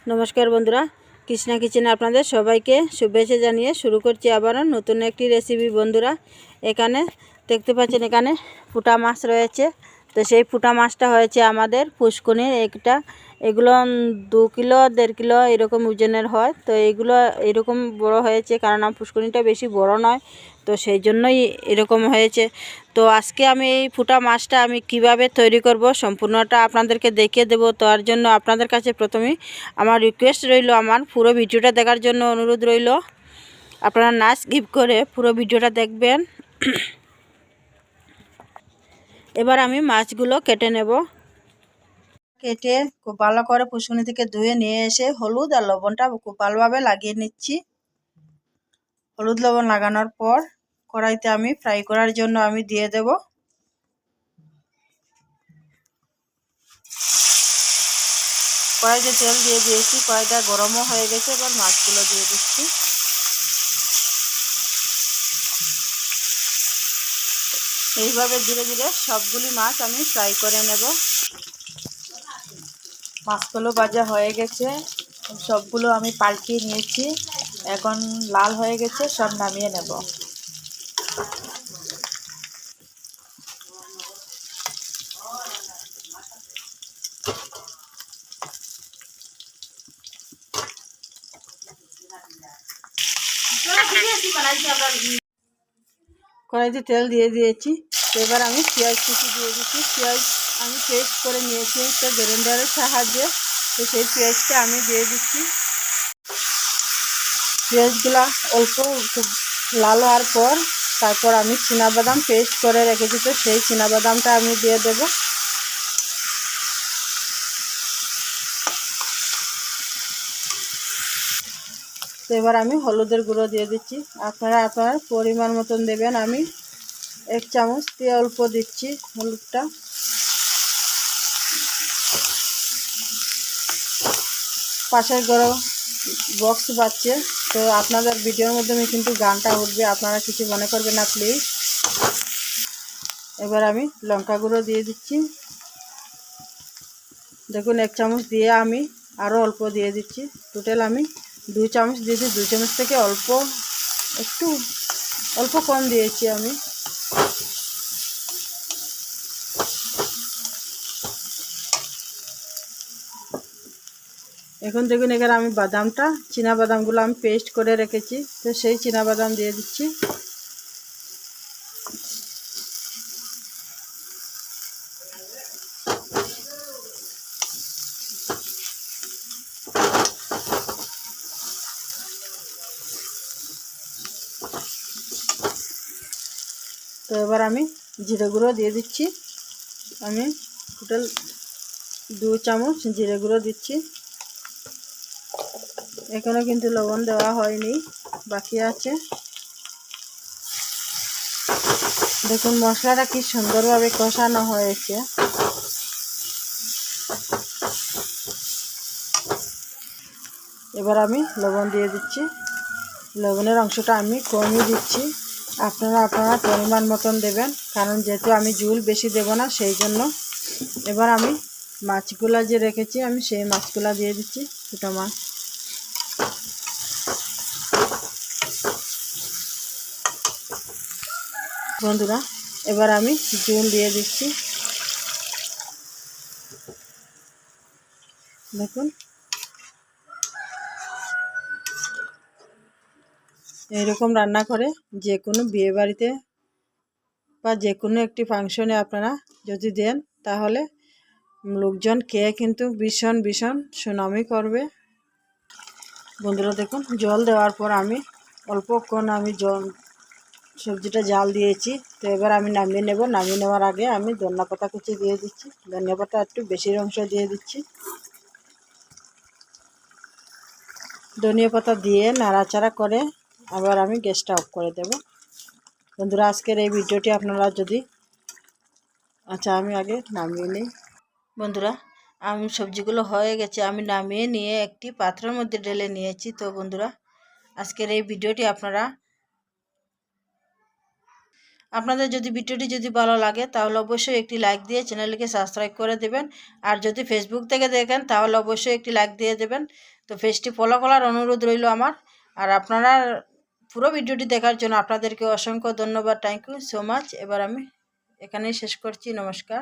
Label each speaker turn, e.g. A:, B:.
A: নমস্কার বন্ধুরা, কৃষ্ণা কিচেনে আপনাদের সবাইকে শুভেচ্ছা জানিয়ে শুরু করছি আবারও নতুন একটি রেসিপি। বন্ধুরা, এখানে দেখতে পাচ্ছেন এখানে ফুটা মাছ রয়েছে। তো সেই ফুটা মাছটা হয়েছে আমাদের পুষ্কুনির একটা, এগুলো 2 কিলো 1.5 কিলো এরকম ওজনের হয়। তো এইগুলো এরকম বড় হয়েছে কারণ পুষ্কুনিটা বেশি বড় নয়, তো সেই জন্যই এরকম হয়েছে। তো আজকে আমি এই ফুটা মাছটা আমি কিভাবে তৈরি করব সম্পূর্ণটা আপনাদেরকে দেখিয়ে দেব। তার জন্য আপনাদের কাছে প্রথমেই আমার রিকোয়েস্ট রইল, আমার পুরো ভিডিওটা দেখার জন্য অনুরোধ রইল, আপনারা না স্কিপ করে পুরো ভিডিওটা দেখবেন। এবার আমি মাছগুলো কেটে নেব। কেটে খুব ভালো করে পুষ্কুনি থেকে ধুয়ে নিয়ে এসে হলুদ আর লবণটা খুব ভালোভাবে লাগিয়ে নিচ্ছি। হলুদ লবণ লাগানোর পর কড়াইতে আমি ফ্রাই করার জন্য আমি দিয়ে দেব। কড়াইতে তেল দিয়ে দিয়েছি, কড়াইটা গরমও হয়ে গেছে। এবার মাছগুলো দিয়ে দিচ্ছি। এইভাবে ধীরে ধীরে সবগুলি মাছ আমি ফ্রাই করে নেব। মাছগুলো ভাজা হয়ে গেছে, সবগুলো আমি পাল্টিয়ে নিয়েছি। এখন লাল হয়ে গেছে, সব নামিয়ে নেব। কড়াইতে তেল দিয়ে দিয়েছি। এবার আমি পেঁয়াজ কুচি দিয়ে দিচ্ছি। পেঁয়াজ আমি পেস্ট করে নিয়েছি একটা গ্রাইন্ডারের সাহায্যে, তো সেই পেঁয়াজটা আমি দিয়ে দিচ্ছি। পেঁয়াজগুলা অল্প লাল হওয়ার পর তারপর আমি চীনাবাদাম পেস্ট করে রেখেছি, তো সেই চীনাবাদামটা আমি দিয়ে দেব। তো এবার আমি হলুদের গুঁড়ো দিয়ে দিচ্ছি। আপনারা আপনার পরিমাণ মতন দেবেন। আমি 1 চামচ দিয়ে অল্প দিচ্ছি হলুদটা। পাশের গরম বক্স বাজছে, তো আপনাদের ভিডিওর মাধ্যমে কিন্তু গানটা উঠবে, আপনারা কিছু মনে করবেন না প্লিজ। এবার আমি লঙ্কা গুঁড়ো দিয়ে দিচ্ছি। দেখুন 1 চামচ দিয়ে আমি আরও অল্প দিয়ে দিচ্ছি। টোটাল আমি 2 চামচ দিয়েছি। 2 চামচ থেকে একটু অল্প কম দিয়েছি আমি। এখন দেখুন এখানে আমি চীনাবাদামগুলো আমি পেস্ট করে রেখেছি, তো সেই চীনাবাদাম দিয়ে দিচ্ছি। তো এবার আমি জিরে গুঁড়ো দিয়ে দিচ্ছি। আমি টোটাল 2 চামচ জিরে গুঁড়ো দিচ্ছি। এখানে কিন্তু লবণ দেওয়া হয়নি, বাকি আছে। দেখুন মশলাটা কি সুন্দরভাবে কষানো হয়েছে। এবার আমি লবণ দিয়ে দিচ্ছি। লবণের অংশটা আমি কমিয়ে দিচ্ছি। আপনারা পরিমাণ মতন দেবেন, কারণ যেহেতু আমি ঝোল বেশি দেব না, সেই জন্য। এবার আমি মাছগুলা যে রেখেছি আমি সেই মাছগুলা দিয়ে দিচ্ছি, ছোটো মাছ। বন্ধুরা, এবার আমি ঝোল দিয়ে দিচ্ছি। দেখুন এইরকম রান্না করে যে কোনো বিয়ে বাড়িতে বা যে কোনো একটি ফাংশনে আপনারা যদি দেন, তাহলে লোকজন খেয়ে কিন্তু ভীষণ ভীষণ সুনামি করবে। বন্ধুরা দেখুন, জল দেওয়ার পর আমি অল্পক্ষণ আমি সবজিটা জাল দিয়েছি। তো এবার আমি নামিয়ে নেব। নামিয়ে নেওয়ার আগে আমি ধনিয়া পাতা কুচি দিয়ে দিচ্ছি। ধনিয়া পাতা একটু বেশি অংশ দিয়ে দিচ্ছি। ধনিয়া পাতা দিয়ে নাড়াচাড়া করে আবার আমি গ্যাসটা অফ করে দেব। বন্ধুরা, আজকের এই ভিডিওটি আপনারা যদি আমি আগে নামিয়ে নিই। বন্ধুরা, আমি সবজিগুলো হয়ে গেছে, আমি নামিয়ে নিয়ে একটি পাত্রের মধ্যে ঢেলে নিয়েছি। তো বন্ধুরা, আজকের এই ভিডিওটি আপনাদের যদি ভিডিওটি যদি ভালো লাগে তাহলে অবশ্যই একটি লাইক দিয়ে চ্যানেলটিকে সাবস্ক্রাইব করে দেবেন। আর যদি ফেসবুক থেকে দেখেন তাহলে অবশ্যই একটি লাইক দিয়ে দেবেন। তো পেজটি ফলো করার অনুরোধ রইল আমার। আর আপনারা পুরো ভিডিওটি দেখার জন্য আপনাদেরকে অসংখ্য ধন্যবাদ। Thank you so much. এবার আমি এখানেই শেষ করছি। নমস্কার।